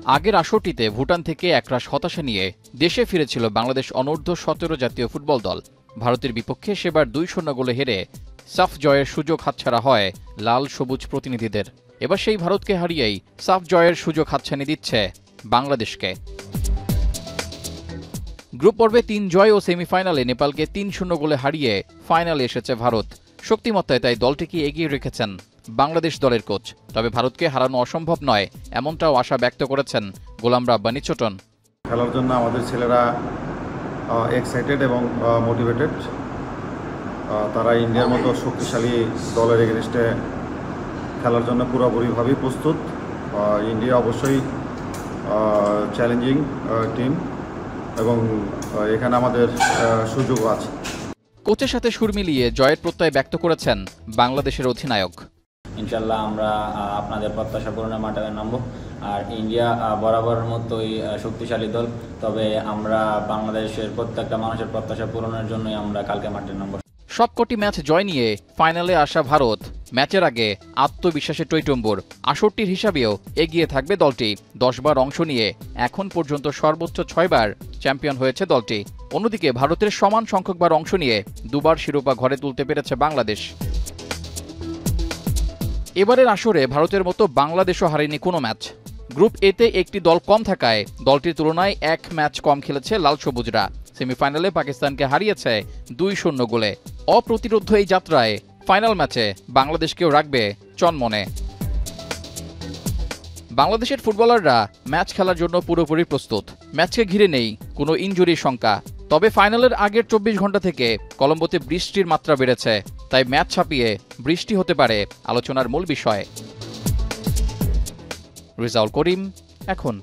আগের আসরটিতে ভুটান থেকে একরাশ হতাশা নিয়ে দেশে ফিরেছিল বাংলাদেশ অনূর্ধ্ব-17 জাতীয় ফুটবল দল। ভারতের বিপক্ষে সেবার 2-0 গোলে হেরে সাফ জয়ের সুযোগ হাতছাড়া হয় লাল সবুজ প্রতিনিধিদের। এবার সেই ভারতকে হারিয়েই সাফ জয়ের সুযোগ হাতছানি দিচ্ছে বাংলাদেশকে। গ্রুপ পর্বে 3 জয় ও সেমিফাইনালে নেপালকে 3-0 গোলে হারিয়ে ফাইনালে এসেছে ভারত। শক্তিমত্তায় তাই দলটিকে এগিয়ে রেখেছেন বাংলাদেশ দলের কোচ। তবে ভারতকে হারানো অসম্ভব নয়, এমনটাও আশা ব্যক্ত করেছেন গোলাম রাব্বানী ছোটন। খেলার জন্য আমাদের ছেলেরা এক্সাইটেড এবং মোটিভেটেড। তারা ইন্ডিয়ার মতো শক্তিশালী দলের এগেনস্টে খেলার জন্য পুরোপুরিভাবেই প্রস্তুত। ইন্ডিয়া অবশ্যই চ্যালেঞ্জিং টিম এবং এখানে আমাদের সুযোগও আছে। কোচের সাথে সুর মিলিয়ে জয়ের প্রত্যয় ব্যক্ত করেছেন বাংলাদেশের অধিনায়ক। ইনশাল্লাহ আমরা আপনাদের প্রত্যাশা পূরণের মাঠে নামবো। আর ইন্ডিয়া বরাবরের মতোই শক্তিশালী দল, তবে আমরা বাংলাদেশের প্রত্যেকটা মানুষের প্রত্যাশা পূরণের জন্যই আমরা কালকে মাঠে নামবো। সবকটি ম্যাচ জয় নিয়ে ফাইনালে আসা ভারত ম্যাচের আগে আত্মবিশ্বাসে টইটম্বুর। আসরটির হিসাবেও এগিয়ে থাকবে দলটি। 10 বার অংশ নিয়ে এখন পর্যন্ত সর্বোচ্চ 6 বার চ্যাম্পিয়ন হয়েছে দলটি। অন্যদিকে ভারতের সমান সংখ্যকবার অংশ নিয়ে 2 বার শিরোপা ঘরে তুলতে পেরেছে বাংলাদেশ। এবারের আসরে ভারতের মতো বাংলাদেশও হারেনি কোনো ম্যাচ। গ্রুপ এতে একটি দল কম থাকায় দলটির তুলনায় 1 ম্যাচ কম খেলেছে লাল সবুজরা। সেমিফাইনালে পাকিস্তানকে হারিয়েছে 2-0 গোলে। অপ্রতিরোধ্য এই যাত্রায় ফাইনাল ম্যাচে বাংলাদেশকেও রাখবে চনমনে। বাংলাদেশের ফুটবলাররা ম্যাচ খেলার জন্য পুরোপুরি প্রস্তুত। ম্যাচকে ঘিরে নেই কোনো ইনজুরির শঙ্কা। তবে ফাইনালের আগের 24 ঘন্টা থেকে কলম্বোতে বৃষ্টির মাত্রা বেড়েছে, তাই ম্যাচ ছাপিয়ে বৃষ্টি হতে পারে আলোচনার মূল বিষয়। রিজাউল করিম, এখন।